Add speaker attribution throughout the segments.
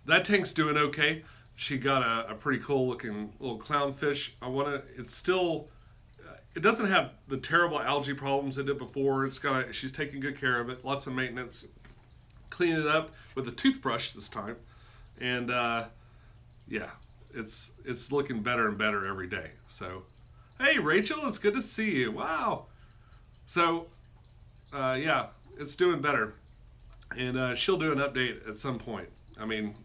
Speaker 1: That tank's doing okay. She got a pretty cool looking little clownfish. It's still, it doesn't have the terrible algae problems it did before. She's taking good care of it. Lots of maintenance. Clean it up with a toothbrush this time. And yeah, it's looking better and better every day. So, hey Rachel, it's good to see you. Wow. So, yeah, it's doing better. And she'll do an update at some point. I mean,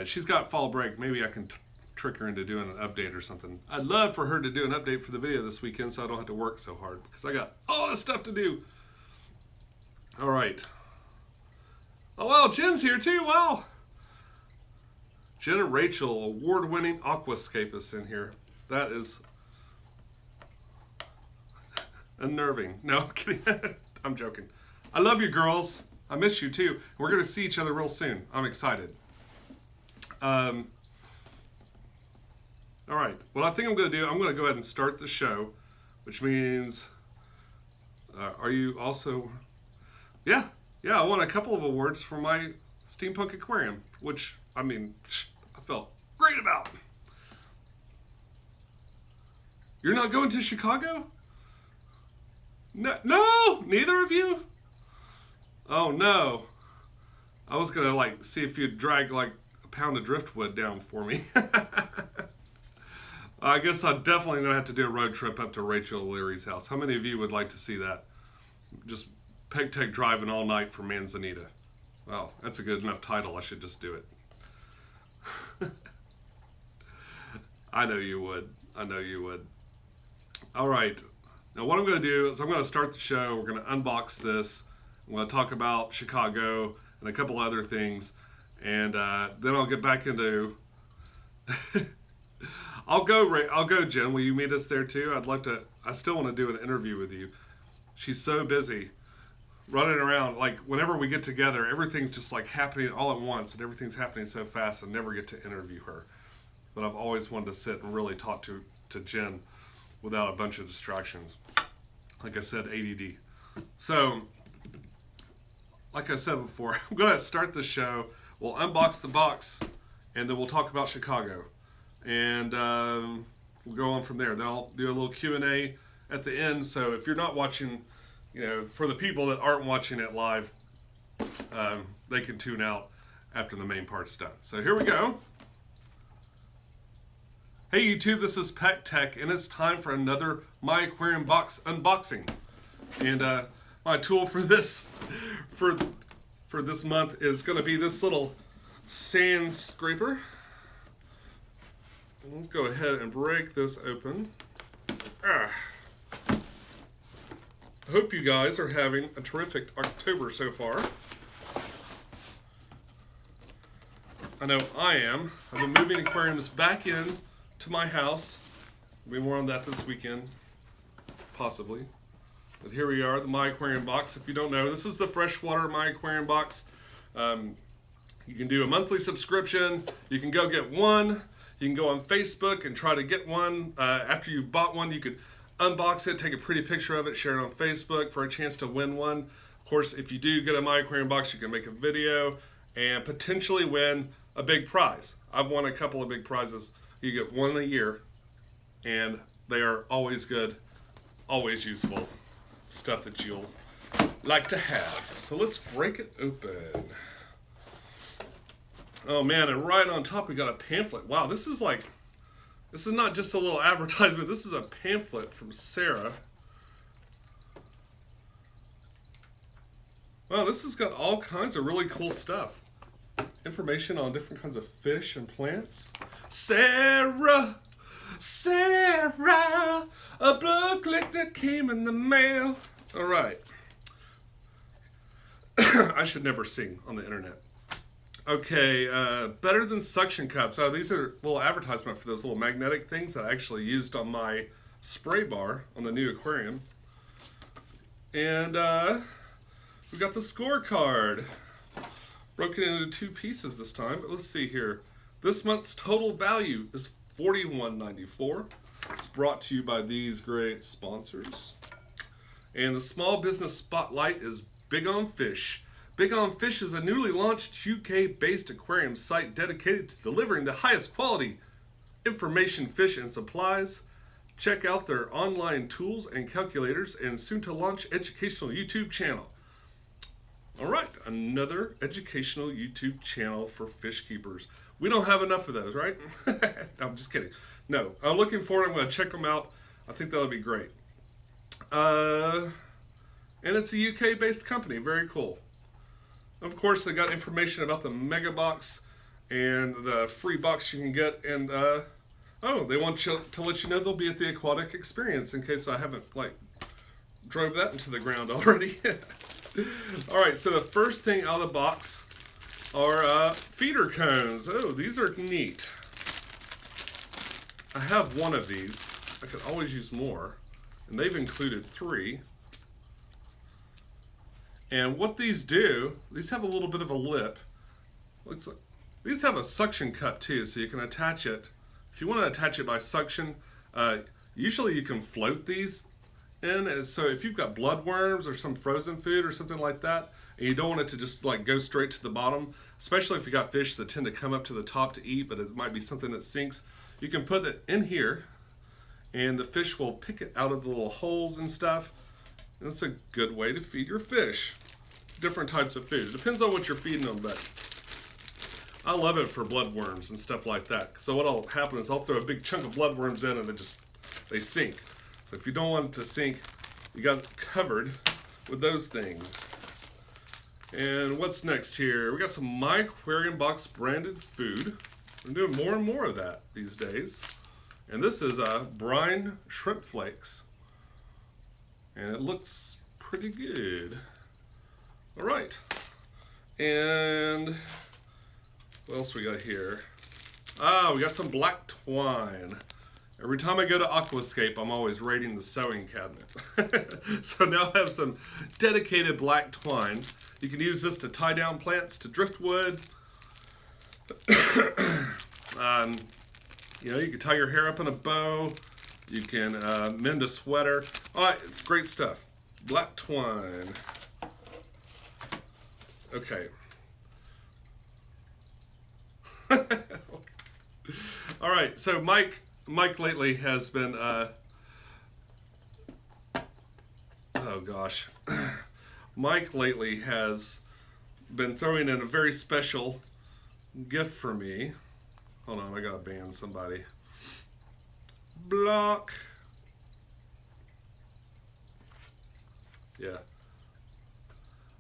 Speaker 1: she's got fall break. Maybe I can trick her into doing an update or something. I'd love for her to do an update for the video this weekend so I don't have to work so hard because I got all this stuff to do. All right. Oh, wow, Jen's here too. Wow. Jen and Rachel, award-winning aquascapists in here. That is unnerving. No, I'm kidding. I'm joking. I love you, girls. I miss you too. We're going to see each other real soon. I'm excited. All right. What I think I'm going to do, I'm going to go ahead and start the show, which means, are you also, yeah, I won a couple of awards for my Steampunk Aquarium, which, I mean, I felt great about. You're not going to Chicago? No, neither of you? Oh no. I was going to like see if you'd drag like a pound of driftwood down for me. I guess I'm definitely going to have to do a road trip up to Rachel Leary's house. How many of you would like to see that? Just pecktec driving all night for Manzanita. Well, that's a good enough title. I should just do it. I know you would. I know you would. All right. Now what I'm going to do is I'm going to start the show. We're going to unbox this. I'm going to talk about Chicago and a couple other things. And then I'll get back into... I'll go, Jen. Will you meet us there too? I still want to do an interview with you. She's so busy running around. Like whenever we get together, everything's just like happening all at once and everything's happening so fast I never get to interview her. But I've always wanted to sit and really talk to Jen without a bunch of distractions. Like I said, ADD. So, like I said before, I'm going to start the show. We'll unbox the box and then we'll talk about Chicago. And we'll go on from there. Then I'll do a little Q&A at the end. So if you're not watching, for the people that aren't watching it live, they can tune out after the main part's done. So here we go. Hey YouTube, this is pecktec, and it's time for another My Aquarium Box unboxing. And my tool for this for this month is going to be this little sand scraper. Let's go ahead and break this open. I hope you guys are having a terrific October so far. I know I am. I've been moving aquariums back in to my house. There'll be more on that this weekend, possibly. But here we are, the My Aquarium Box. If you don't know, this is the freshwater My Aquarium Box. You can do a monthly subscription. You can go get one. You can go on Facebook and try to get one. After you've bought one, you could unbox it, take a pretty picture of it, share it on Facebook for a chance to win one. Of course, if you do get a My Aquarium Box, you can make a video and potentially win a big prize. I've won a couple of big prizes. You get one a year, and they are always good, always useful stuff that you'll like to have. So let's break it open. Oh man, and right on top we got a pamphlet. Wow, this is not just a little advertisement, this is a pamphlet from Sarah. Wow, this has got all kinds of really cool stuff. Information on different kinds of fish and plants. Sarah, a booklet that came in the mail. All right. I should never sing on the internet. Okay, better than suction cups. Oh, these are a little advertisement for those little magnetic things that I actually used on my spray bar on the new aquarium. And we got the scorecard. Broken into two pieces this time, but let's see here. This month's total value is $41.94. It's brought to you by these great sponsors. And the Small Business Spotlight is big on fish. Big On Fish is a newly launched UK-based aquarium site dedicated to delivering the highest quality information, fish, and supplies. Check out their online tools and calculators and soon to launch educational YouTube channel. All right, another educational YouTube channel for fish keepers. We don't have enough of those, right? I'm just kidding. No, I'm looking forward. I'm going to check them out. I think that'll be great. And it's a UK-based company. Very cool. Of course, they got information about the mega box and the free box you can get. And, oh, they want you to let you know they'll be at the Aquatic Experience in case I haven't, drove that into the ground already. All right, so the first thing out of the box are feeder cones. Oh, these are neat. I have one of these. I could always use more. And they've included 3. And what these do, these have a little bit of a lip. Looks like, these have a suction cup too, so you can attach it. If you want to attach it by suction, usually you can float these in. And so if you've got bloodworms or some frozen food or something like that, and you don't want it to just go straight to the bottom, especially if you got fish that tend to come up to the top to eat, but it might be something that sinks, you can put it in here, and the fish will pick it out of the little holes and stuff. And that's a good way to feed your fish. Different types of food. It depends on what you're feeding them, but I love it for bloodworms and stuff like that. So what'll happen is I'll throw a big chunk of bloodworms in and they sink. So if you don't want it to sink, you got it covered with those things. And what's next here? We got some My Aquarium Box branded food. I'm doing more and more of that these days. And this is brine shrimp flakes. And it looks pretty good. All right. And what else we got here? We got some black twine. Every time I go to Aquascape, I'm always raiding the sewing cabinet. So now I have some dedicated black twine. You can use this to tie down plants to driftwood. You can tie your hair up in a bow. You can mend a sweater. All right, it's great stuff. Black twine. Okay. All right, so Mike lately has been, oh gosh. Mike lately has been throwing in a very special gift for me. Hold on, I gotta ban somebody. Block. Yeah.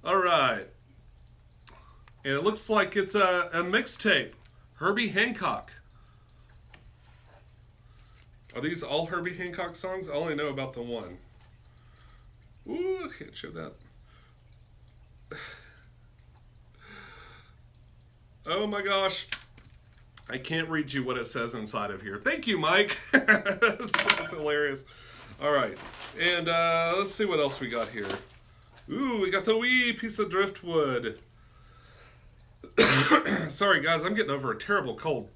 Speaker 1: All right. And it looks like it's a mixtape. Herbie Hancock. Are these all Herbie Hancock songs? I only know about the one. Ooh, I can't show that. Oh my gosh. I can't read you what it says inside of here. Thank you, Mike. That's hilarious. All right. And let's see what else we got here. Ooh, we got the wee piece of driftwood. Sorry, guys. I'm getting over a terrible cold.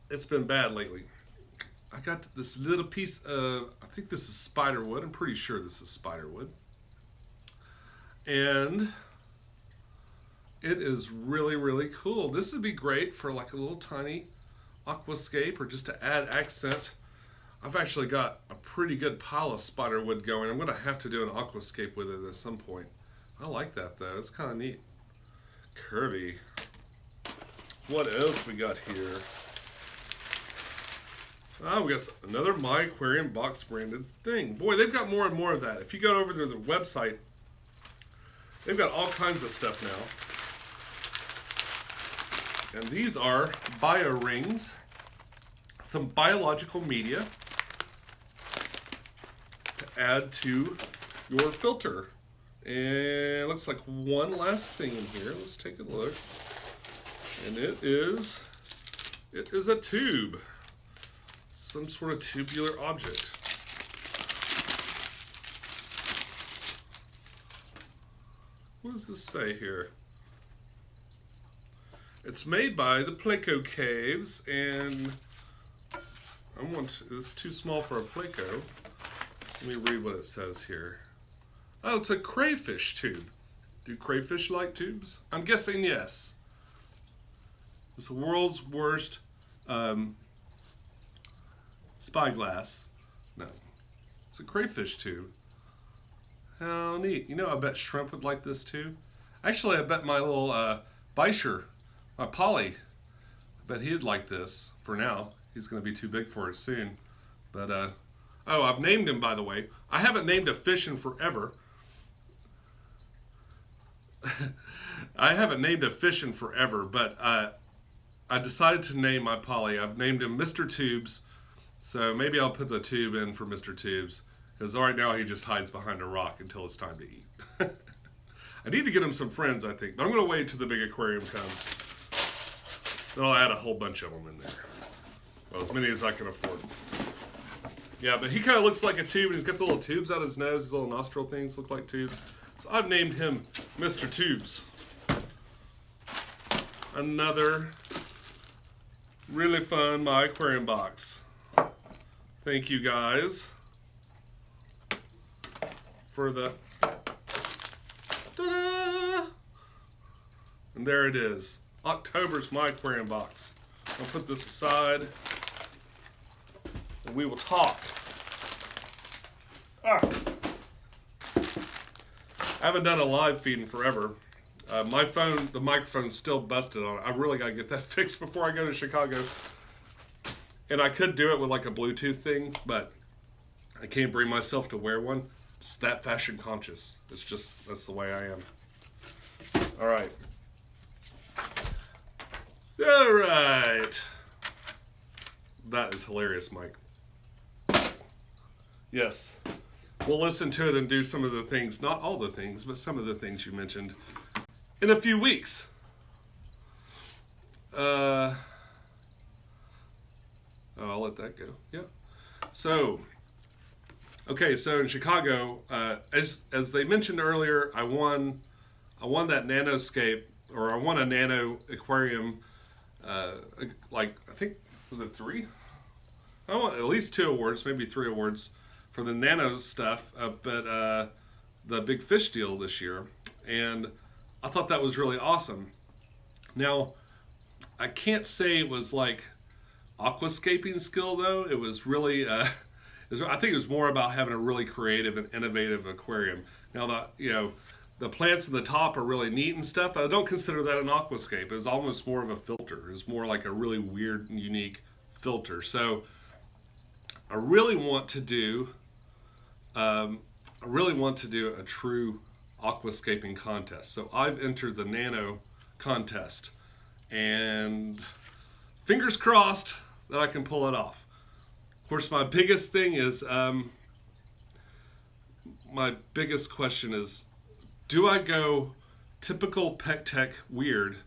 Speaker 1: It's been bad lately. I got this little piece of, I think this is spiderwood. I'm pretty sure this is spiderwood. And it is really, really cool. This would be great for like a little tiny aquascape or just to add accent. I've actually got a pretty good pile of spiderwood going. I'm going to have to do an aquascape with it at some point. I like that though. It's kind of neat. Curvy. What else we got here? We got another My Aquarium Box branded thing. Boy, they've got more and more of that. If you go over to their website, they've got all kinds of stuff now. And these are bio rings, some biological media to add to your filter. And it looks like one last thing in here. Let's take a look. And it is a tube. Some sort of tubular object. What does this say here? It's made by the Placo Caves, and it's too small for a Placo. Let me read what it says here. Oh, it's a crayfish tube. Do crayfish like tubes? I'm guessing yes. It's the world's worst spyglass. No, it's a crayfish tube. How neat. You know, I bet shrimp would like this too. Actually, I bet my little Beischer, my Polly, I bet he'd like this for now. He's going to be too big for it soon. But, oh, I've named him, by the way. I haven't named a fish in forever. I haven't named a fish in forever, but I decided to name my Polly. I've named him Mr. Tubes. So maybe I'll put the tube in for Mr. Tubes. Because right now he just hides behind a rock until it's time to eat. I need to get him some friends, I think. But I'm going to wait till the big aquarium comes. Then I'll add a whole bunch of them in there. Well, as many as I can afford. Yeah, but he kind of looks like a tube. And he's got the little tubes out his nose. His little nostril things look like tubes. So I've named him Mr. Tubes. Another really fun My Aquarium box. Thank you guys for the ta-da! And there it is. October's My Aquarium Box. I'll put this aside and we will talk. I haven't done a live feed in forever. My phone, the microphone's still busted on it. I really got to get that fixed before I go to Chicago. And I could do it with like a Bluetooth thing, but I can't bring myself to wear one. It's that fashion conscious. It's just, that's the way I am. All right. All right. That is hilarious, Mike. Yes. We'll listen to it and do some of the things, not all the things, but some of the things you mentioned in a few weeks. I'll let that go. Yeah. So, okay. So in Chicago, as they mentioned earlier, I won that nano scape, or I won a nano aquarium. Like I think was it 3? I won at least 2 awards, maybe 3 awards for the nano stuff up at the big fish deal this year, and I thought that was really awesome. Now, I can't say it was like aquascaping skill though. It was really, I think it was more about having a really creative and innovative aquarium. Now the plants in the top are really neat and stuff, but I don't consider that an aquascape. It's almost more of a filter. It's more like a really weird and unique filter. So I really want to do a true aquascaping contest. So I've entered the nano contest, and fingers crossed that I can pull it off. Of course, my biggest thing is, my biggest question is, do I go typical pecktec weird,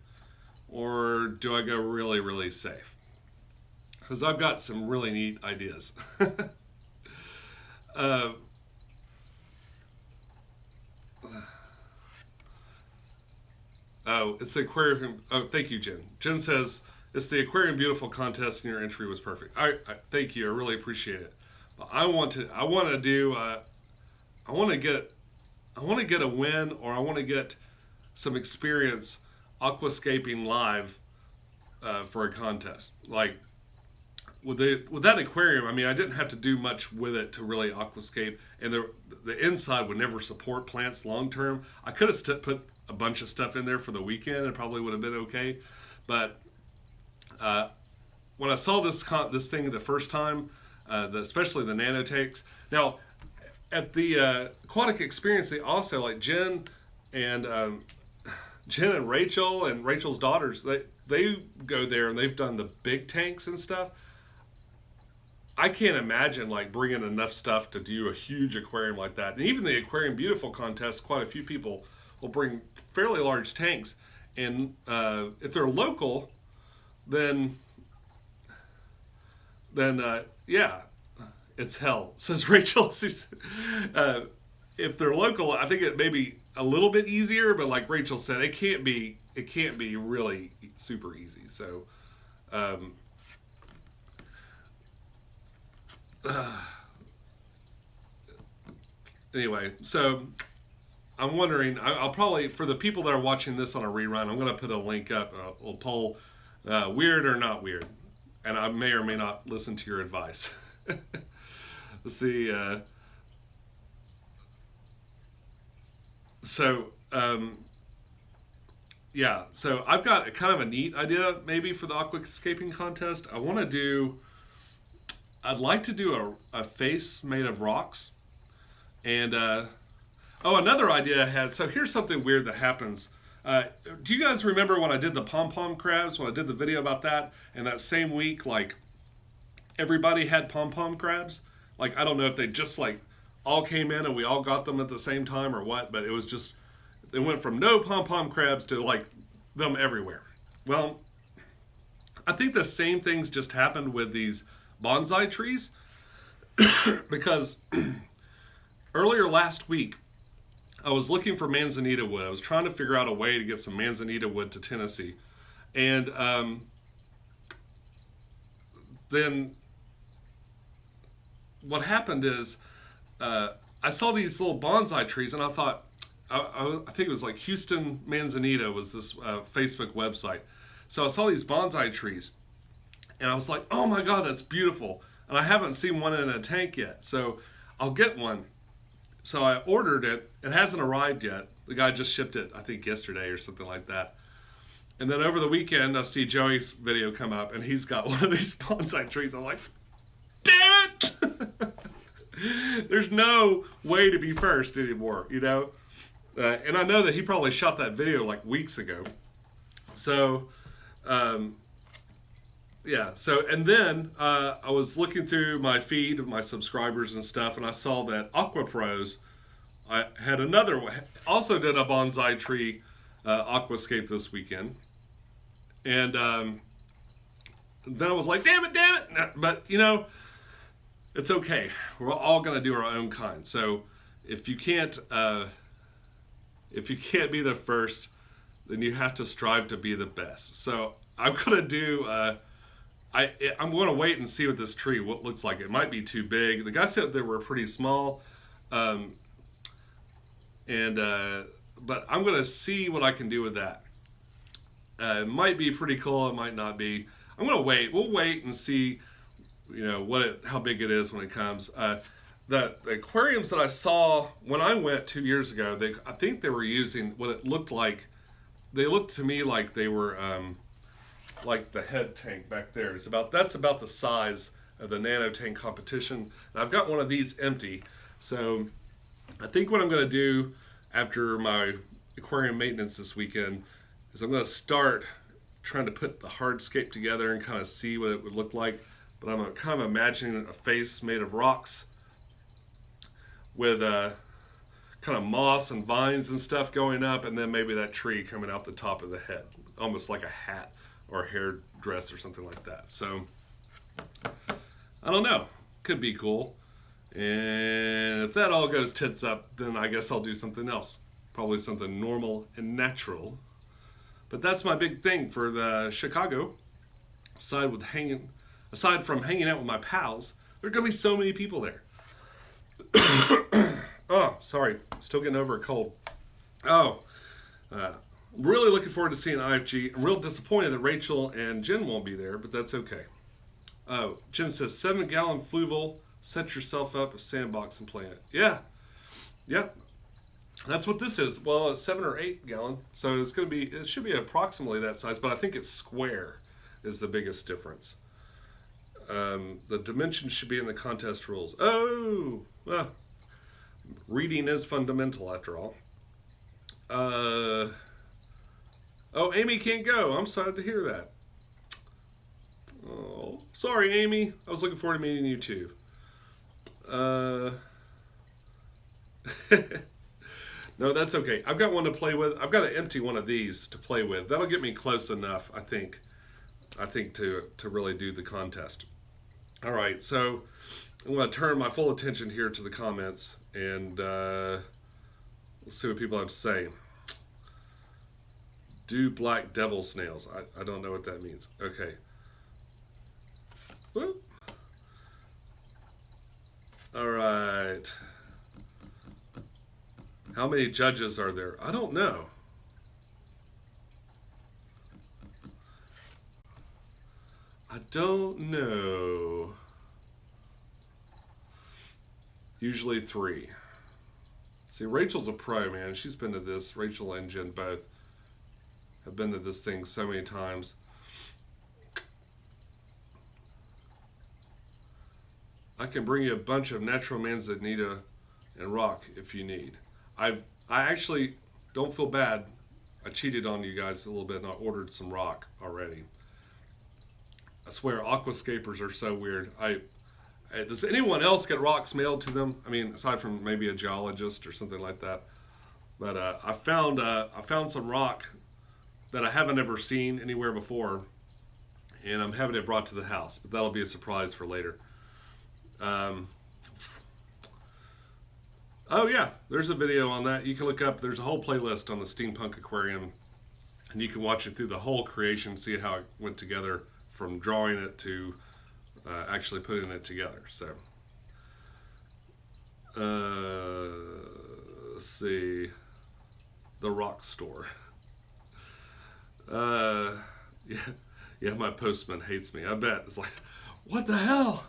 Speaker 1: or do I go really, really safe? Because I've got some really neat ideas. Oh, it's the aquarium. Oh, thank you, Jen. Jen says it's the Aquarium Beautiful contest, and your entry was perfect. Thank you. I really appreciate it. But I want to get a win, or I want to get some experience aquascaping live for a contest. Like with that aquarium, I mean, I didn't have to do much with it to really aquascape, and the inside would never support plants long term. I could have put a bunch of stuff in there for the weekend, it probably would have been okay. But when I saw this thing the first time, especially the nano tanks. Now, at the Aquatic Experience, they also, like Jen and Rachel and Rachel's daughters, they go there and they've done the big tanks and stuff. I can't imagine like bringing enough stuff to do a huge aquarium like that. And even the Aquarium Beautiful contest, quite a few people will bring fairly large tanks. And if they're local, then yeah, it's hell, says Rachel. If they're local, I think it may be a little bit easier, but like Rachel said, it can't be really super easy. So anyway, so I'm wondering, I'll probably, for the people that are watching this on a rerun, I'm going to put a link up, a little poll, weird or not weird. And I may or may not listen to your advice. Let's see. Yeah, so I've got a kind of a neat idea maybe for the aquascaping contest. I'd like to do a face made of rocks. And, another idea I had. So here's something weird that happens. Do you guys remember when I did the pom-pom crabs, when I did the video about that? And that same week, like, everybody had pom-pom crabs? Like, I don't know if they just, like, all came in and we all got them at the same time or what, but it was just, it went from no pom-pom crabs to, like, them everywhere. Well, I think the same things just happened with these bonsai trees because earlier last week, I was looking for manzanita wood. I was trying to figure out a way to get some manzanita wood to Tennessee. And then what happened is I saw these little bonsai trees and I thought, I think it was like Houston Manzanita was this Facebook website. So I saw these bonsai trees and I was like, oh my God, that's beautiful. And I haven't seen one in a tank yet. So I'll get one. So I ordered it. It hasn't arrived yet. The guy just shipped it, I think, yesterday or something like that. And then over the weekend, I see Joey's video come up, and he's got one of these bonsai trees. I'm like, damn it! There's no way to be first anymore, you know? And I know that he probably shot that video like weeks ago. So, yeah. So, and then I was looking through my feed of my subscribers and stuff, and I saw that Aqua Pros I had another one, also did a bonsai tree aquascape this weekend. And then I was like, damn it. But, you know, it's okay. We're all going to do our own kind. So if you can't be the first, then you have to strive to be the best. So I'm going to do... I'm going to wait and see what this tree looks like. It might be too big. The guy said they were pretty small. But I'm going to see what I can do with that. It might be pretty cool. It might not be. I'm going to wait. We'll wait and see, you know, how big it is when it comes. The aquariums that I saw when I went 2 years ago, I think they were using what it looked like. They looked to me like they were like the head tank back there. That's about the size of the nano tank competition. And I've got one of these empty. So I think what I'm going to do after my aquarium maintenance this weekend is I'm going to start trying to put the hardscape together and kind of see what it would look like. But I'm kind of imagining a face made of rocks with kind of moss and vines and stuff going up, and then maybe that tree coming out the top of the head, almost like a hat or a hair dress or something like that. So I don't know. Could be cool. And if that all goes tits up, then I guess I'll do something else. Probably something normal and natural. But that's my big thing for the Chicago. Aside from hanging out with my pals, there are going to be so many people there. Oh, sorry. Still getting over a cold. Really looking forward to seeing IFG. I'm real disappointed that Rachel and Jen won't be there, but that's okay. Oh, Jen says 7-gallon fluval. Set yourself up a sandbox and play it. Yeah. Yep. That's what this is. Well, it's 7 or 8 gallon. So it should be approximately that size, but I think it's square is the biggest difference. The dimensions should be in the contest rules. Oh, well, reading is fundamental after all. Amy can't go. I'm sad to hear that. Oh, sorry, Amy. I was looking forward to meeting you too. No, that's okay. I've got one to play with. I've got to empty one of these to play with. That'll get me close enough, I think to really do the contest. All right, so I'm going to turn my full attention here to the comments, and let's see what people have to say. Do black devil snails. I don't know what that means. Okay. Whoop. All right. How many judges are there? I don't know. I don't know. Usually 3. See, Rachel's a pro, man. She's been to this. Rachel and Jen both have been to this thing so many times. I can bring you a bunch of natural manzanita and rock if you need. I actually don't feel bad. I cheated on you guys a little bit and I ordered some rock already. I swear, aquascapers are so weird. Does anyone else get rocks mailed to them? I mean, aside from maybe a geologist or something like that. But I found some rock that I haven't ever seen anywhere before, and I'm having it brought to the house. But that'll be a surprise for later. Oh yeah, there's a video on that. You can look up. There's a whole playlist on the Steampunk Aquarium, and you can watch it through the whole creation, see how it went together from drawing it to actually putting it together. So, let's see, the rock store. Yeah, my postman hates me. I bet it's like, what the hell?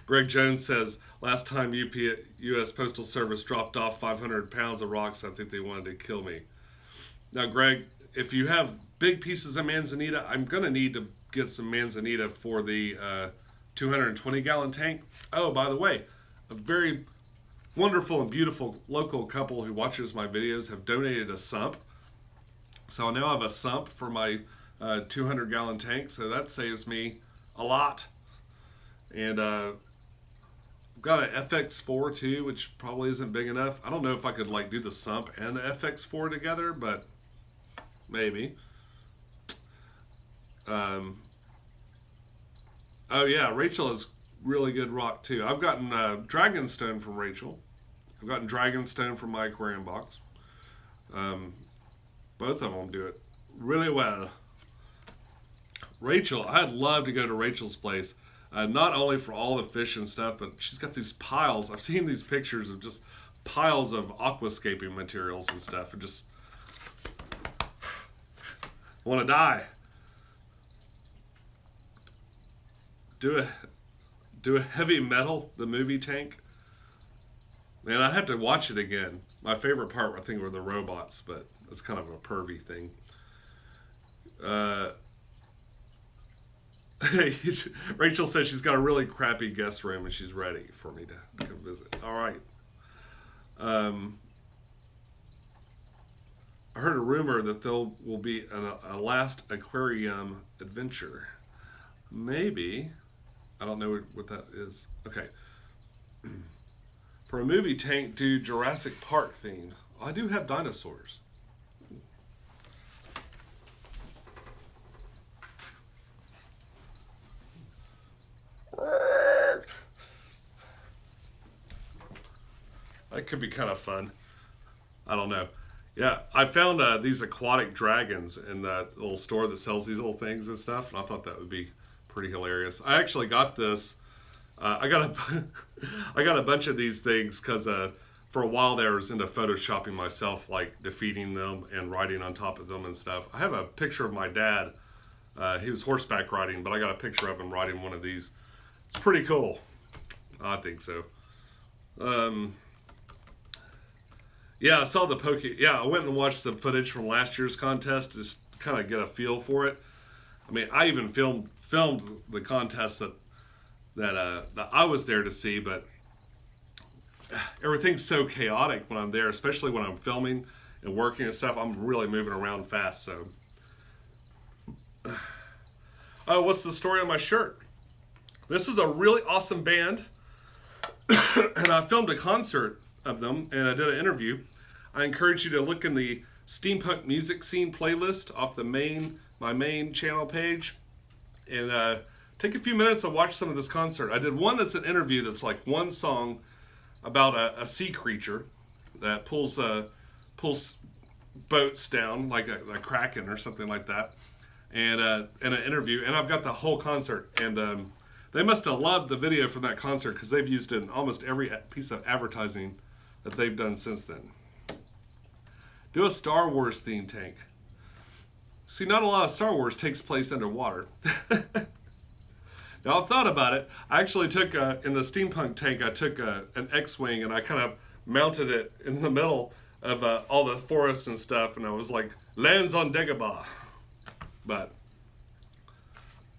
Speaker 1: Greg Jones says, last time U.S. Postal Service dropped off 500 pounds of rocks, I think they wanted to kill me. Now, Greg, if you have big pieces of manzanita, I'm going to need to get some manzanita for the 220-gallon tank. Oh, by the way, a very wonderful and beautiful local couple who watches my videos have donated a sump. So I now have a sump for my 200-gallon tank, so that saves me a lot. And I've got an FX4 too, which probably isn't big enough. I don't know if I could like do the sump and the FX4 together, but maybe. Oh yeah, Rachel has really good rock too. I've gotten Dragonstone from Rachel. I've gotten Dragonstone from my aquarium box. Both of them do it really well. Rachel, I'd love to go to Rachel's place. Not only for all the fish and stuff, but she's got these piles. I've seen these pictures of just piles of aquascaping materials and stuff. And just want to die. Do a heavy metal, the movie tank. Man, I'd have to watch it again. My favorite part, I think, were the robots, but it's kind of a pervy thing. Rachel says she's got a really crappy guest room and she's ready for me to come visit. All right. I heard a rumor that there will be a last aquarium adventure. Maybe. I don't know what that is. Okay. For a movie tank, do Jurassic Park themed. I do have dinosaurs. That could be kind of fun. I don't know. Yeah, I found these aquatic dragons in that little store that sells these little things and stuff, and I thought that would be pretty hilarious. I actually got this. I got a bunch of these things because for a while there I was into photoshopping myself, like defeating them and riding on top of them and stuff. I have a picture of my dad. He was horseback riding, but I got a picture of him riding one of these. It's pretty cool. I think so. Yeah, I saw the poke. Yeah, I went and watched some footage from last year's contest to just kind of get a feel for it. I mean, I even filmed the contest that I was there to see, but everything's so chaotic when I'm there, especially when I'm filming and working and stuff. I'm really moving around fast. So, oh, what's the story on my shirt? This is a really awesome band, and I filmed a concert of them, and I did an interview. I encourage you to look in the Steampunk Music Scene playlist off my main channel page, and take a few minutes and watch some of this concert. I did one that's an interview that's like one song about a sea creature that pulls boats down, like a kraken or something like that, and an interview. And I've got the whole concert, and They must have loved the video from that concert because they've used it in almost every piece of advertising that they've done since then. Do a Star Wars themed tank. See, not a lot of Star Wars takes place underwater. Now, I've thought about it. I actually took, in the steampunk tank, I took an X-Wing and I kind of mounted it in the middle of all the forest and stuff, and I was like, lands on Dagobah. But,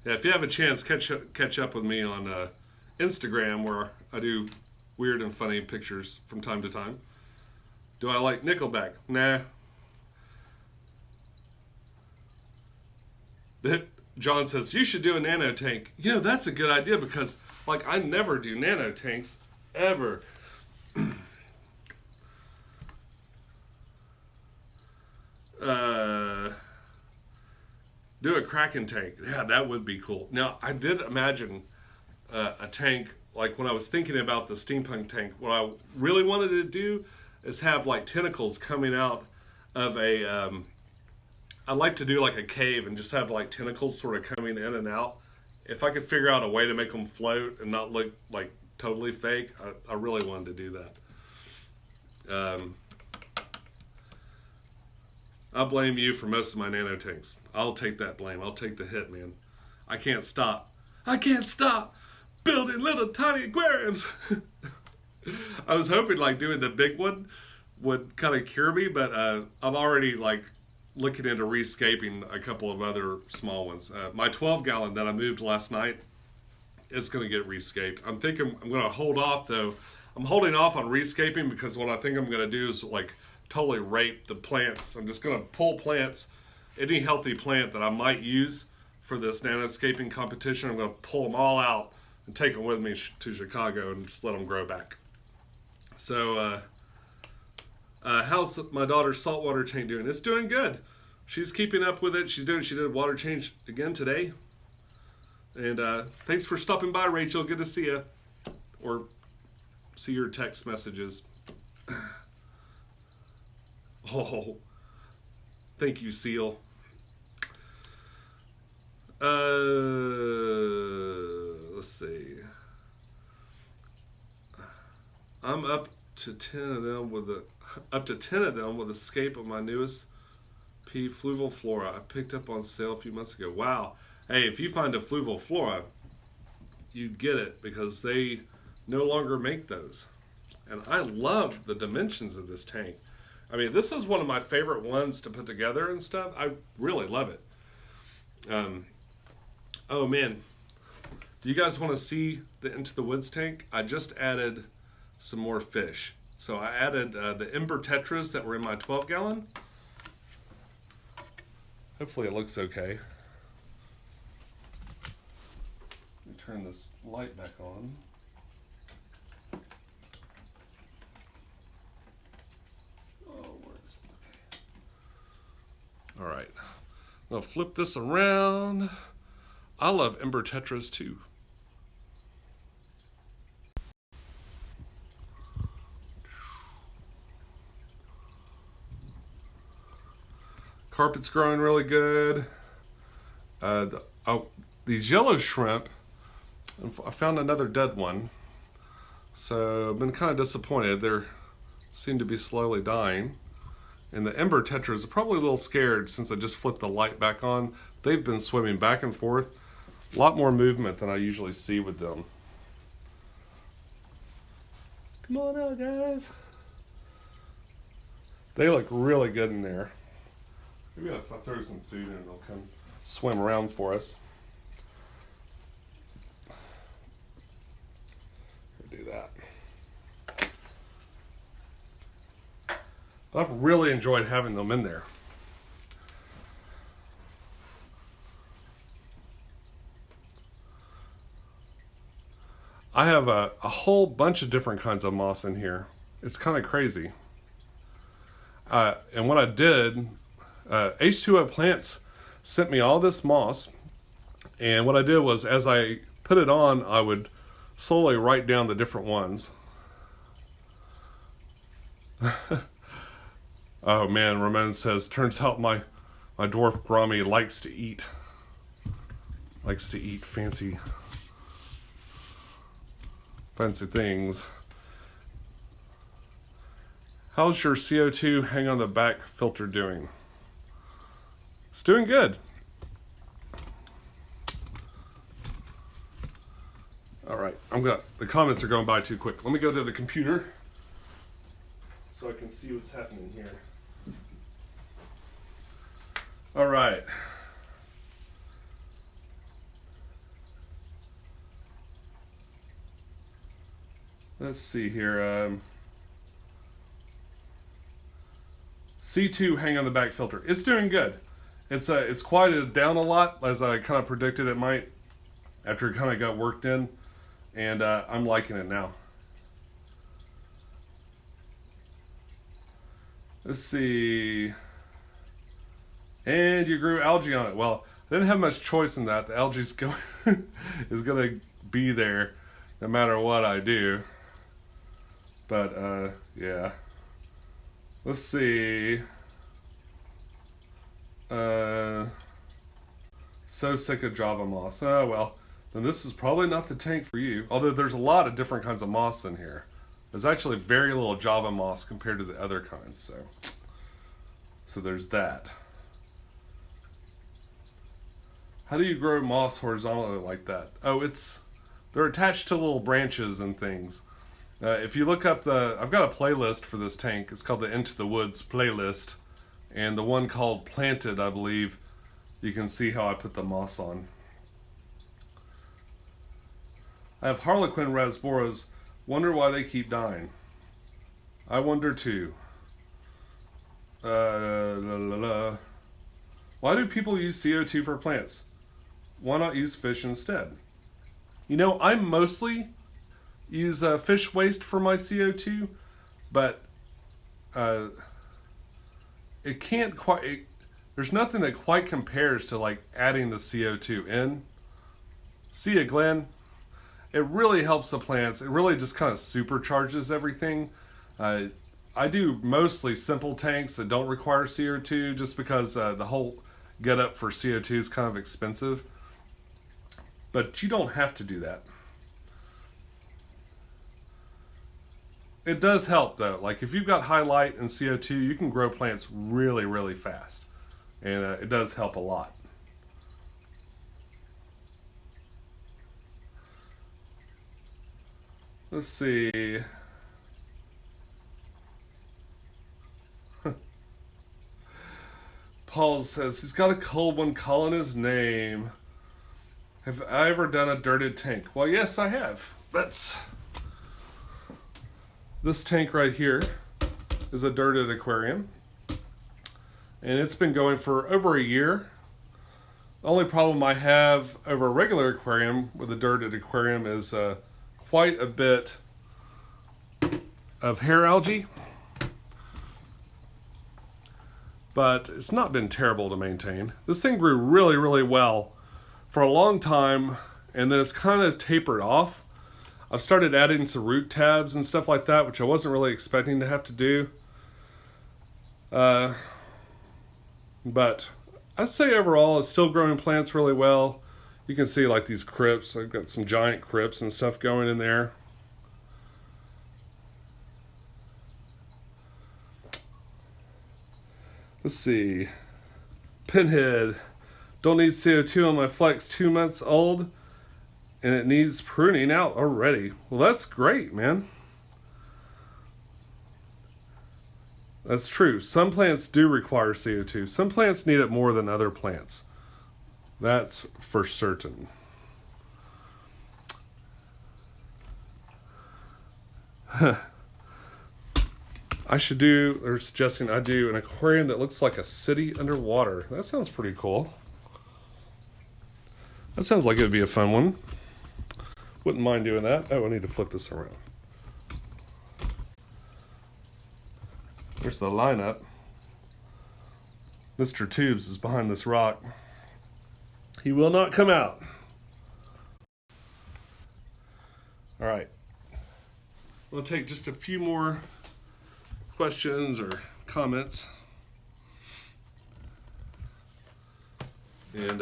Speaker 1: yeah, if you have a chance, catch up with me on Instagram, where I do weird and funny pictures from time to time. Do I like Nickelback? Nah. John says, you should do a nano tank. You know, that's a good idea because, like, I never do nano tanks, ever. Do a Kraken tank. Yeah, that would be cool. Now, I did imagine a tank, like when I was thinking about the steampunk tank, what I really wanted to do is have, like, tentacles coming out of a... I'd like to do like a cave and just have like tentacles sort of coming in and out. If I could figure out a way to make them float and not look like totally fake, I really wanted to do that. I blame you for most of my nano tanks. I'll take that blame. I'll take the hit, man. I can't stop. I can't stop building little tiny aquariums. I was hoping like doing the big one would kind of cure me, but I'm already like looking into rescaping a couple of other small ones. My 12-gallon that I moved last night, it's going to get rescaped. I'm thinking I'm going to hold off, though. I'm holding off on rescaping because what I think I'm going to do is, like, totally rape the plants. I'm just going to pull plants, any healthy plant that I might use for this nanoscaping competition. I'm going to pull them all out and take them with me to Chicago and just let them grow back. So, how's my daughter's saltwater tank doing? It's doing good. She's keeping up with it. She did a water change again today. And thanks for stopping by, Rachel. Good to see you. Or see your text messages. Oh, thank you, Seal. Let's see. I'm up to 10 of them with a scape of my newest P fluval flora I picked up on sale a few months ago. Wow. Hey, if you find a fluval flora, you get it because they no longer make those. And I love the dimensions of this tank. I mean, this is one of my favorite ones to put together and stuff. I really love it. Oh man, do you guys want to see the Into the Woods tank? I just added some more fish. So I added the ember tetras that were in my 12-gallon. Hopefully it looks okay. Let me turn this light back on. Oh, where is it? Okay. All right. I'll flip this around. I love ember tetras too. Carpet's growing really good. These yellow shrimp, I found another dead one. So I've been kind of disappointed. They seem to be slowly dying. And the ember tetras are probably a little scared since I just flipped the light back on. They've been swimming back and forth. A lot more movement than I usually see with them. Come on out, guys. They look really good in there. Maybe if I throw some food in, they'll come swim around for us. Do that. But I've really enjoyed having them in there. I have a whole bunch of different kinds of moss in here. It's kind of crazy. And what I did, H2O Plants sent me all this moss, and what I did was as I put it on, I would slowly write down the different ones. Oh man, Ramon says, turns out my dwarf Brahmi likes to eat fancy fancy things. How's your CO2 hang on the back filter doing? It's doing good. All right, the comments are going by too quick. Let me go to the computer so I can see what's happening here. All right. Let's see here. C2 hang on the back filter. It's doing good. It's quieted down a lot, as I kind of predicted it might after it kind of got worked in, and I'm liking it now. Let's see. And you grew algae on it. Well, I didn't have much choice in that. The algae is going to be there no matter what I do. But yeah. Let's see. So sick of Java moss. Oh well, then this is probably not the tank for you. Although there's a lot of different kinds of moss in here. There's actually very little Java moss compared to the other kinds. So there's that. How do you grow moss horizontally like that? Oh, they're attached to little branches and things. If you look up I've got a playlist for this tank. It's called the Into the Woods playlist. And the one called Planted, I believe, you can see how I put the moss on. I have Harlequin rasboras. Wonder why they keep dying. I wonder too. Why do people use CO2 for plants? Why not use fish instead? You know, I mostly use fish waste for my CO2, but it can't quite. There's nothing that quite compares to like adding the CO2 in. See ya, Glenn. It really helps the plants. It really just kind of supercharges everything. I do mostly simple tanks that don't require CO2 just because the whole get up for CO2 is kind of expensive. But you don't have to do that. It does help though. Like if you've got high light and CO2, you can grow plants really, really fast. And it does help a lot. Let's see. Paul says he's got a cold one calling his name. Have I ever done a dirted tank? Well, yes, I have. This tank right here is a dirted aquarium. And it's been going for over a year. The only problem I have over a regular aquarium with a dirted aquarium is quite a bit of hair algae. But it's not been terrible to maintain. This thing grew really, really well for a long time, and then it's kind of tapered off. I've started adding some root tabs and stuff like that, which I wasn't really expecting to have to do. But I'd say overall it's still growing plants really well. You can see like these crypts. I've got some giant crypts and stuff going in there. Let's see. Pinhead. Don't need CO2 on my Flex, 2 months old. And it needs pruning out already. Well, that's great, man. That's true. Some plants do require CO2. Some plants need it more than other plants. That's for certain. They're suggesting I do an aquarium that looks like a city underwater. That sounds pretty cool. That sounds like it would be a fun one. Wouldn't mind doing that. Oh, I need to flip this around. There's the lineup. Mr. Tubes is behind this rock. He will not come out. All right. We'll take just a few more questions or comments. And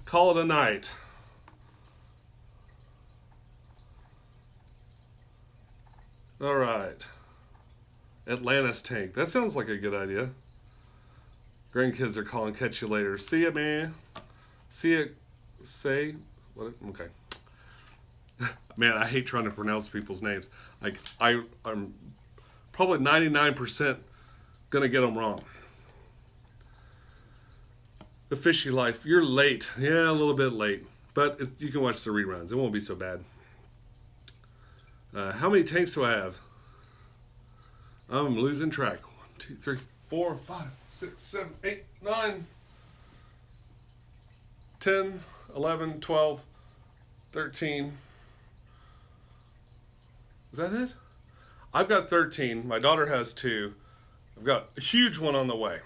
Speaker 1: call it a night. All right. Atlantis tank. That sounds like a good idea. Grandkids are calling. Catch you later. See ya, man. See ya. Say what? Okay. Man, I hate trying to pronounce people's names. Like I'm probably 99% gonna get them wrong. The Fishy Life. You're late. Yeah, a little bit late, but you can watch the reruns. It won't be so bad. How many tanks do I have? I'm losing track. 1, 2, 3, 4, 5, 6, 7, 8, 9, 10, 11, 12, 13. Is that it? I've got 13. My daughter has 2. I've got a huge one on the way.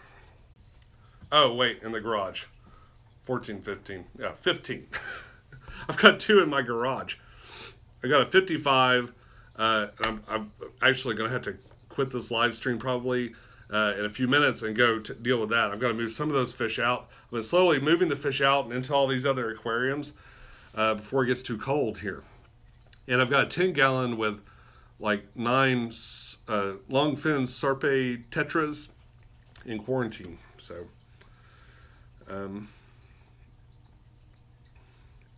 Speaker 1: Oh, wait, in the garage. 14, 15. Yeah, 15. I've got 2 in my garage. I got a 55. I'm actually going to have to quit this live stream probably in a few minutes and go to deal with that. I've got to move some of those fish out. I've been slowly moving the fish out and into all these other aquariums before it gets too cold here. And I've got a 10-gallon with like 9 long fin Sarpe tetras in quarantine. So,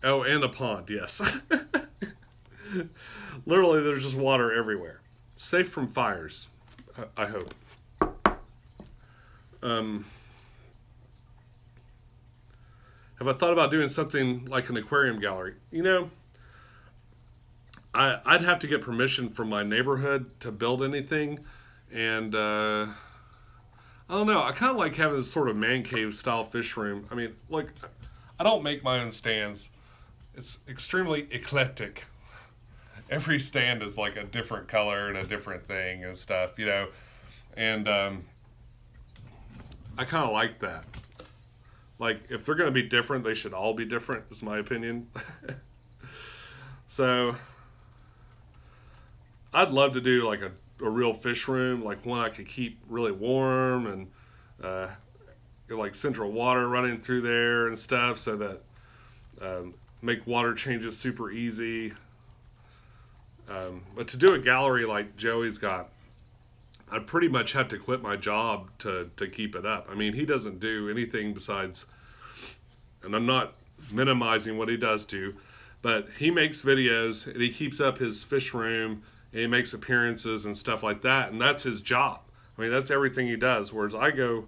Speaker 1: oh, and a pond, yes. Literally, there's just water everywhere. Safe from fires, I hope. Have I thought about doing something like an aquarium gallery? You know, I'd have to get permission from my neighborhood to build anything. And I don't know. I kind of like having this sort of man cave style fish room. I mean, look, I don't make my own stands. It's extremely eclectic. Every stand is like a different color and a different thing and stuff, you know. And I kind of like that. Like, if they're going to be different, they should all be different, is my opinion. So, I'd love to do like a real fish room, like one I could keep really warm and like central water running through there and stuff, so that make water changes super easy. But to do a gallery like Joey's got, I'd pretty much have to quit my job to keep it up. I mean, he doesn't do anything besides, and I'm not minimizing what he does do, but he makes videos and he keeps up his fish room and he makes appearances and stuff like that, and that's his job. I mean, that's everything he does. Whereas I go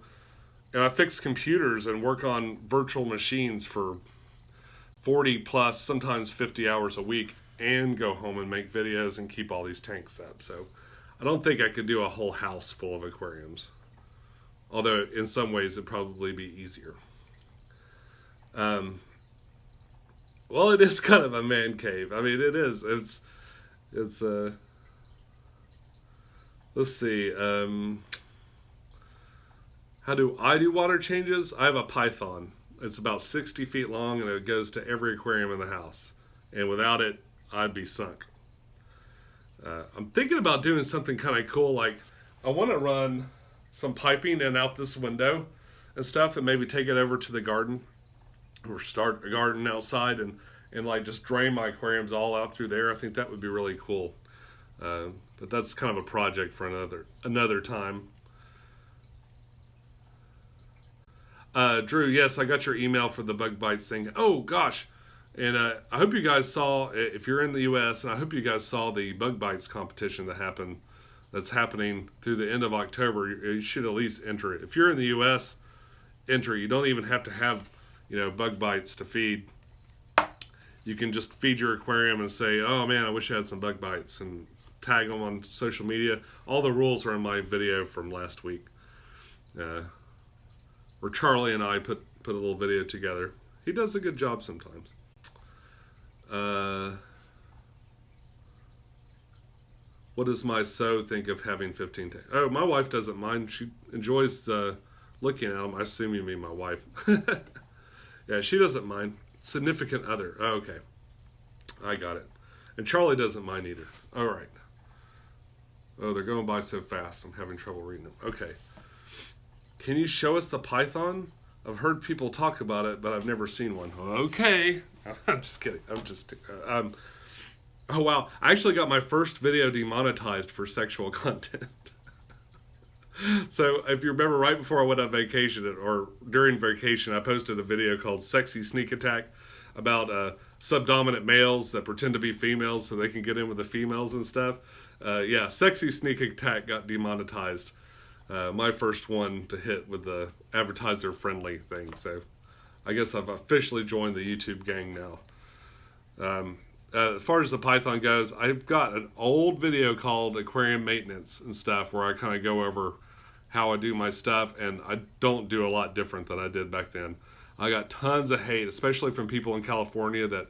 Speaker 1: and I fix computers and work on virtual machines for 40 plus, sometimes 50 hours a week, and go home and make videos and keep all these tanks up. So I don't think I could do a whole house full of aquariums. Although in some ways it'd probably be easier. Well, it is kind of a man cave. I mean, it is. It's let's see. How do I do water changes? I have a python. It's about 60 feet long and it goes to every aquarium in the house. And without it, I'd be sunk. I'm thinking about doing something kind of cool. Like, I want to run some piping in out this window and stuff, and maybe take it over to the garden, or start a garden outside and like just drain my aquariums all out through there. I think that would be really cool. But that's kind of a project for another time. Drew, yes, I got your email for the bug bites thing. Oh gosh. And I hope you guys saw, if you're in the U.S., and I hope you guys saw the bug bites competition that's happening through the end of October. You should at least enter it. If you're in the U.S., enter. You don't even have to have, bug bites to feed. You can just feed your aquarium and say, oh man, I wish I had some bug bites, and tag them on social media. All the rules are in my video from last week, where Charlie and I put a little video together. He does a good job sometimes. What does my sew think of having 15 tanks? Oh, my wife doesn't mind. She enjoys looking at them. I assume you mean my wife. Yeah, she doesn't mind. Significant other. Oh, okay. I got it. And Charlie doesn't mind either. All right. Oh, they're going by so fast. I'm having trouble reading them. Okay. Can you show us the python? I've heard people talk about it, but I've never seen one. Okay. I'm just kidding. Oh wow, I actually got my first video demonetized for sexual content. So if you remember, right before I went on vacation, or during vacation, I posted a video called Sexy Sneak Attack about subdominant males that pretend to be females so they can get in with the females and stuff. Yeah, Sexy Sneak Attack got demonetized. My first one to hit with the advertiser friendly thing. So I guess I've officially joined the YouTube gang now. As far as the Python goes, I've got an old video called Aquarium Maintenance and stuff where I kind of go over how I do my stuff, and I don't do a lot different than I did back then. I got tons of hate, especially from people in California that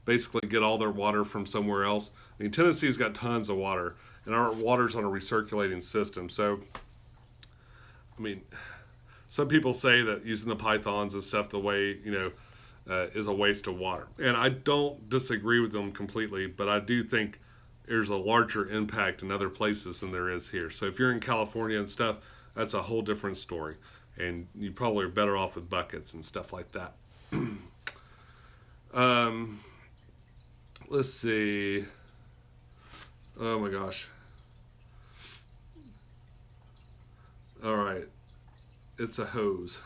Speaker 1: basically get all their water from somewhere else. I mean, Tennessee's got tons of water, and our water's on a recirculating system. So, I mean, some people say that using the pythons and stuff the way, is a waste of water. And I don't disagree with them completely, but I do think there's a larger impact in other places than there is here. So if you're in California and stuff, that's a whole different story. And you probably are better off with buckets and stuff like that. Let's see. Oh my gosh. All right. It's a hose.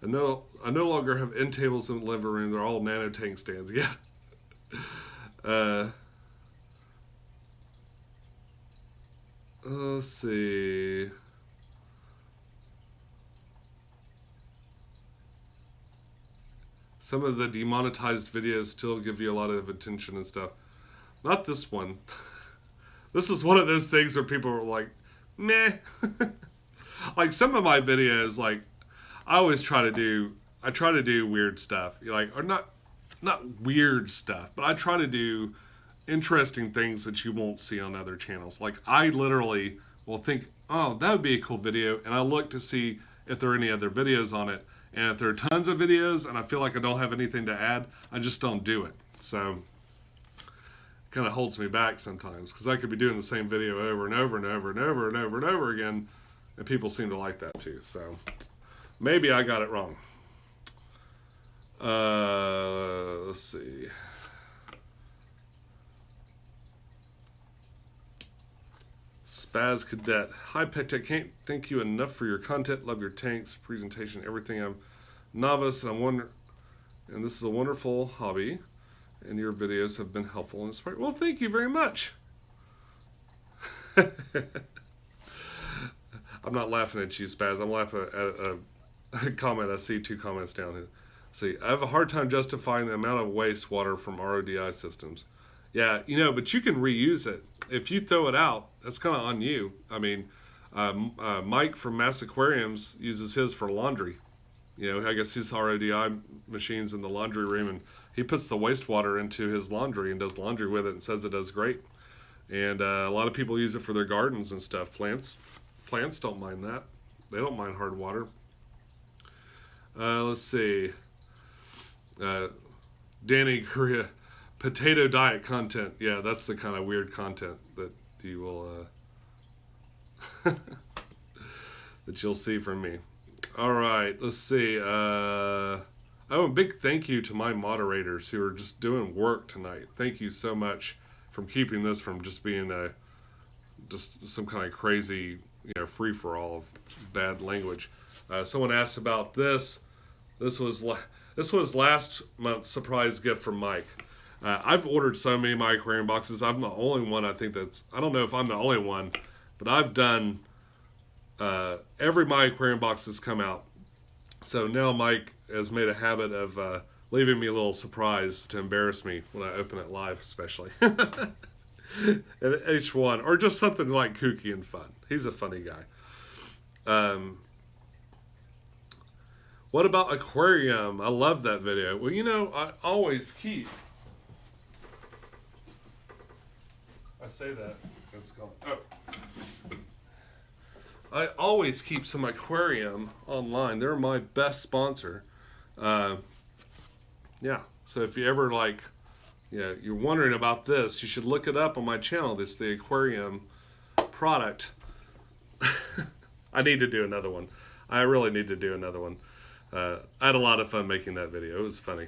Speaker 1: I no longer have end tables in the living room. They're all nano tank stands. Yeah. Let's see. Some of the demonetized videos still give you a lot of attention and stuff. Not this one. This is one of those things where people are like, meh. Like some of my videos, like I try to do weird stuff. Like, or not weird stuff, but I try to do interesting things that you won't see on other channels. Like I literally will think, oh, that would be a cool video, and I look to see if there are any other videos on it. And if there are tons of videos and I feel like I don't have anything to add, I just don't do it. So it kind of holds me back sometimes, because I could be doing the same video over and over and over and over and over and over again, and people seem to like that too. So maybe I got it wrong. Let's see. Spaz Cadet. Hi, pecktec. Can't thank you enough for your content. Love your tanks, presentation, everything. I'm novice, and and this is a wonderful hobby, and your videos have been helpful and inspiring. Well, thank you very much. I'm not laughing at you, Spaz. I'm laughing at a comment. I see 2 comments down here. See, I have a hard time justifying the amount of wastewater from RODI systems. Yeah, but you can reuse it. If you throw it out, that's kind of on you. I mean, Mike from Mass Aquariums uses his for laundry. I guess his RODI machine's in the laundry room, and he puts the wastewater into his laundry and does laundry with it and says it does great. And a lot of people use it for their gardens and stuff. Plants don't mind that. They don't mind hard water. Let's see. Danny Korea. Potato diet content. Yeah, that's the kind of weird content that you will that you'll see from me. All right, let's see. Oh, a big thank you to my moderators who are just doing work tonight. Thank you so much for keeping this from just being just some kind of crazy, free for all of bad language. Someone asked about this. This was last month's surprise gift from Mike. I've ordered so many My Aquarium boxes. I'm the only one, I don't know if I'm the only one, but I've done every My Aquarium box that's come out. So now Mike has made a habit of leaving me a little surprise to embarrass me when I open it live, especially. And each one, or just something like kooky and fun. He's a funny guy. What about aquarium? I love that video. Well, I always keep... I say that, it's gone. Oh. I always keep some aquarium online. They're my best sponsor. Yeah, so if you ever you're wondering about this, you should look it up on my channel. This is the aquarium product. I need to do another one. I really need to do another one. I had a lot of fun making that video. It was funny.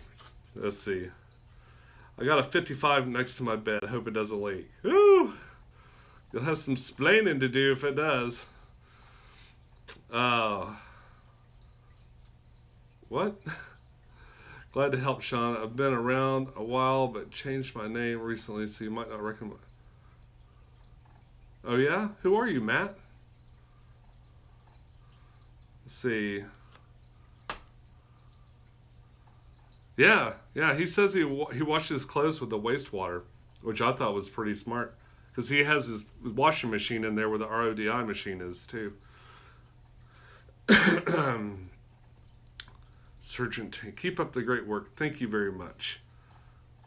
Speaker 1: Let's see. I got a 55 next to my bed. I hope it doesn't leak. Ooh! You'll have some splaining to do if it does. What? Glad to help, Sean. I've been around a while, but changed my name recently, so you might not recognize. Oh yeah? Who are you, Matt? Let's see. Yeah, he says he washes his clothes with the wastewater, which I thought was pretty smart, because he has his washing machine in there where the RODI machine is too. Sergeant, keep up the great work. Thank you very much.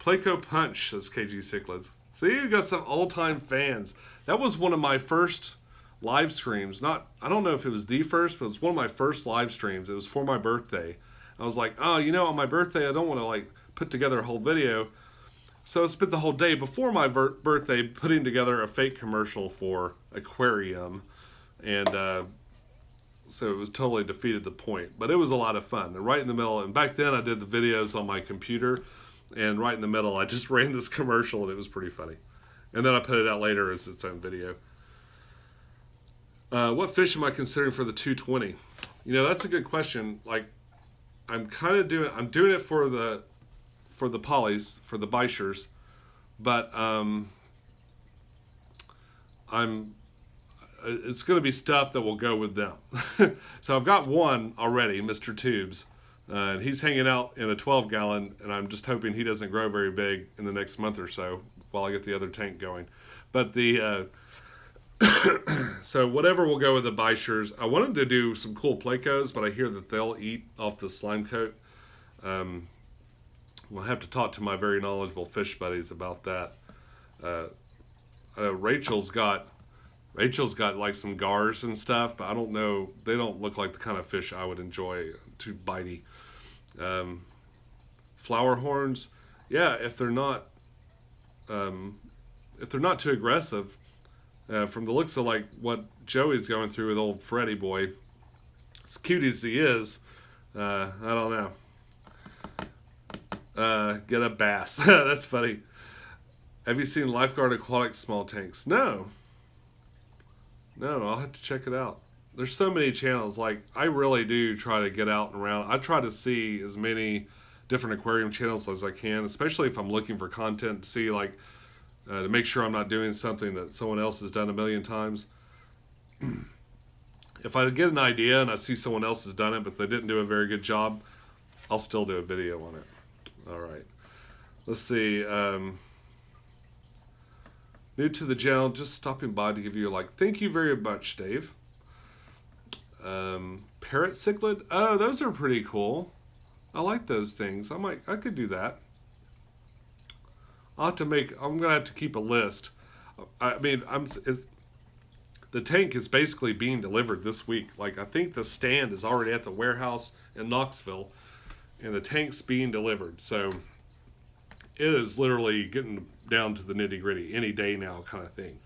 Speaker 1: Playco Punch, says KG Cichlids. See, you got some old-time fans. That was one of my first live streams. I don't know if it was the first, but it was one of my first live streams. It was for my birthday. I was like, oh, on my birthday, I don't want to put together a whole video. So I spent the whole day before my birthday putting together a fake commercial for Aquarium. And so it was totally defeated the point. But it was a lot of fun. And right in the middle, and back then I did the videos on my computer. And right in the middle, I just ran this commercial, and it was pretty funny. And then I put it out later as its own video. What fish am I considering for the 220? That's a good question. I'm doing it for the polys, for the bichers, but it's going to be stuff that will go with them. So I've got one already, Mr. Tubes, and he's hanging out in a 12-gallon, and I'm just hoping he doesn't grow very big in the next month or so while I get the other tank going. But so whatever will go with the bichers. I wanted to do some cool plecos, but I hear that they'll eat off the slime coat. We'll have to talk to my very knowledgeable fish buddies about that. I know Rachel's got some gars and stuff, but I don't know. They don't look like the kind of fish I would enjoy. Too bitey. Flower horns, yeah. If they're not too aggressive. From the looks of what Joey's going through with old Freddy boy, as cute as he is, I don't know. Get a bass. That's funny. Have you seen Lifeguard Aquatic small tanks? No, I'll have to check it out. There's so many channels. I really do try to get out and around. I try to see as many different aquarium channels as I can, especially if I'm looking for content to see to make sure I'm not doing something that someone else has done a million times. If I get an idea and I see someone else has done it, but they didn't do a very good job, I'll still do a video on it. All right. Let's see. New to the channel, just stopping by to give you thank you very much, Dave. Parrot cichlid. Oh, those are pretty cool. I like those things. I could do that. I'm gonna have to keep a list. The tank is basically being delivered this week. I think the stand is already at the warehouse in Knoxville, and the tank's being delivered. So it is literally getting down to the nitty gritty any day now, kind of thing.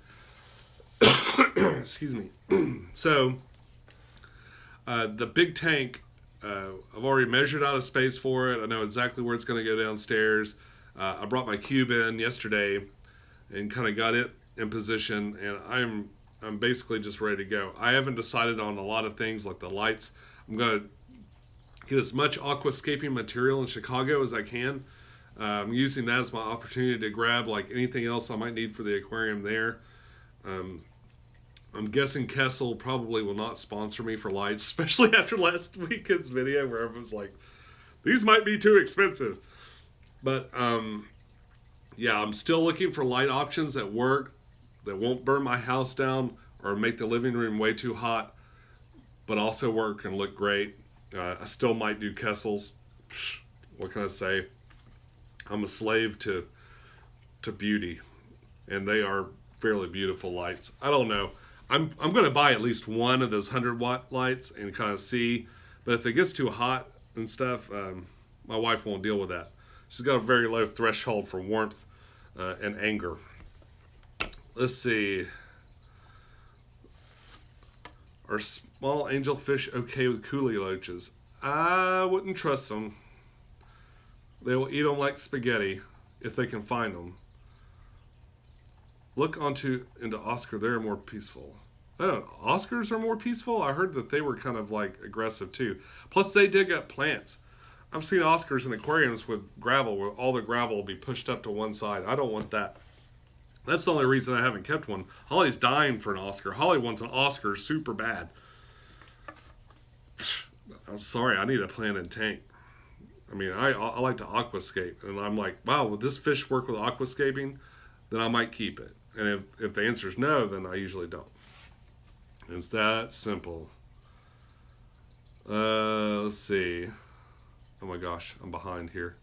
Speaker 1: Excuse me. So the big tank, I've already measured out a space for it. I know exactly where it's going to go downstairs. I brought my cube in yesterday and kind of got it in position, and I'm basically just ready to go. I haven't decided on a lot of things like the lights. I'm going to get as much aquascaping material in Chicago as I can. I'm using that as my opportunity to grab anything else I might need for the aquarium there. I'm guessing Kessel probably will not sponsor me for lights, especially after last weekend's video where everyone's like, these might be too expensive. But, yeah, I'm still looking for light options that work, that won't burn my house down or make the living room way too hot, but also work and look great. I still might do Kessels. What can I say? I'm a slave to beauty, and they are fairly beautiful lights. I don't know. I'm going to buy at least one of those 100-watt lights and kind of see, but if it gets too hot and stuff, my wife won't deal with that. She's got a very low threshold for warmth and anger. Let's see. Are small angelfish okay with coolie loaches? I wouldn't trust them. They will eat them like spaghetti. if they can find them. Look into Oscar. They're more peaceful. Oh, Oscars are more peaceful? I heard that they were kind of like aggressive too. Plus, they dig up plants. I've seen Oscars in aquariums with gravel where all the gravel will be pushed up to one side. I don't want that. That's the only reason I haven't kept one. Holly's dying for an Oscar. Holly wants an Oscar super bad. I'm sorry, I need a plant and tank. I mean, I like to aquascape. And I'm like, wow, would this fish work with aquascaping? Then I might keep it. And if the answer is no, then I usually don't. It's that simple. Let's see. Oh my gosh, I'm behind here.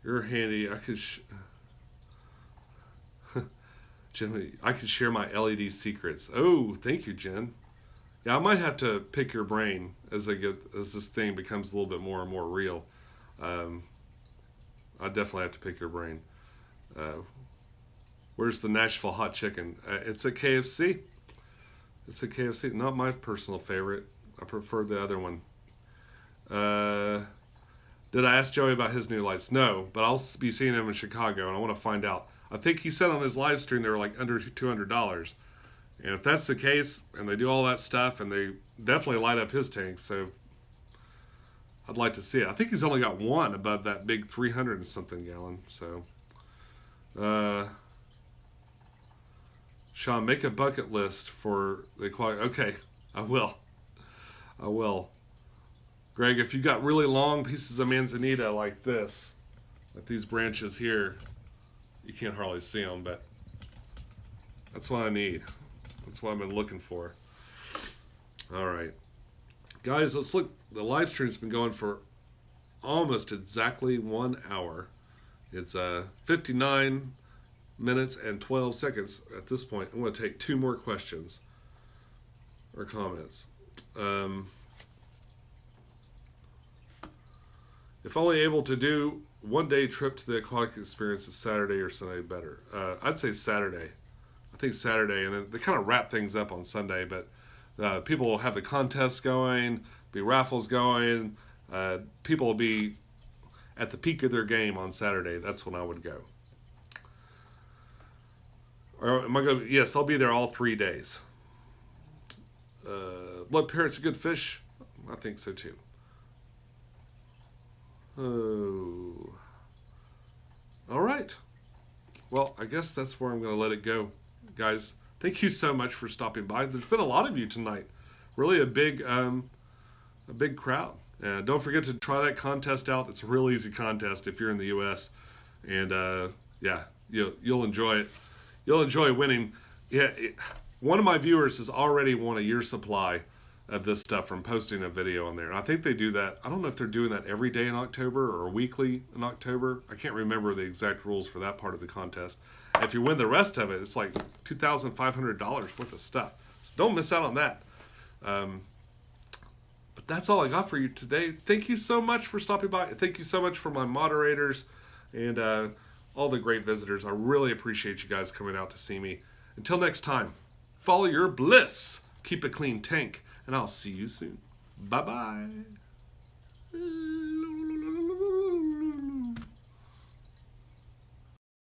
Speaker 1: You're handy. I could... Jen, I could share my LED secrets. Oh, thank you, Jen. Yeah, I might have to pick your brain as this thing becomes a little bit more and more real. I definitely have to pick your brain. Where's the Nashville hot chicken? It's at KFC. It's at KFC. Not my personal favorite. I prefer the other one. Did I ask Joey about his new lights? No, but I'll be seeing him in Chicago, and I want to find out. I think he said on his live stream they were like under $200. And if that's the case, and they do all that stuff, and they definitely light up his tank, so I'd like to see it. I think he's only got one above that big 300 and something gallon. So, Sean, make a bucket list for the aquarium. Okay, I will. Greg, if you got really long pieces of manzanita like this, like these branches here, you can't hardly see them, but that's what I need. That's what I've been looking for. All right. Guys, let's look. The live stream's been going for almost exactly 1 hour. It's 59 minutes and 12 seconds at this point. I'm going to take 2 more questions or comments. If only able to do 1 day trip to the aquatic experience is Saturday or Sunday better? I'd say Saturday. I think Saturday, and then they kind of wrap things up on Sunday, but people will have the contests going, be raffles going. People will be at the peak of their game on Saturday. That's when I would go. Or am I going? Yes, I'll be there all 3 days. Blood parrot's a good fish. I think so too. Oh. All right. Well, I guess that's where I'm going to let it go. Guys, thank you so much for stopping by. There's been a lot of you tonight. Really a big crowd. Don't forget to try that contest out. It's a real easy contest if you're in the U.S. And yeah, you'll enjoy it. You'll enjoy winning. Yeah, one of my viewers has already won a year's supply of this stuff from posting a video on there. And I think they do that. I don't know if they're doing that every day in October or weekly in October. I can't remember the exact rules for that part of the contest. And if you win the rest of it, it's like $2,500 worth of stuff. So don't miss out on that. But that's all I got for you today. Thank you so much for stopping by. Thank you so much for my moderators and all the great visitors. I really appreciate you guys coming out to see me. Until next time, follow your bliss. Keep a clean tank. And I'll see you soon. Bye-bye.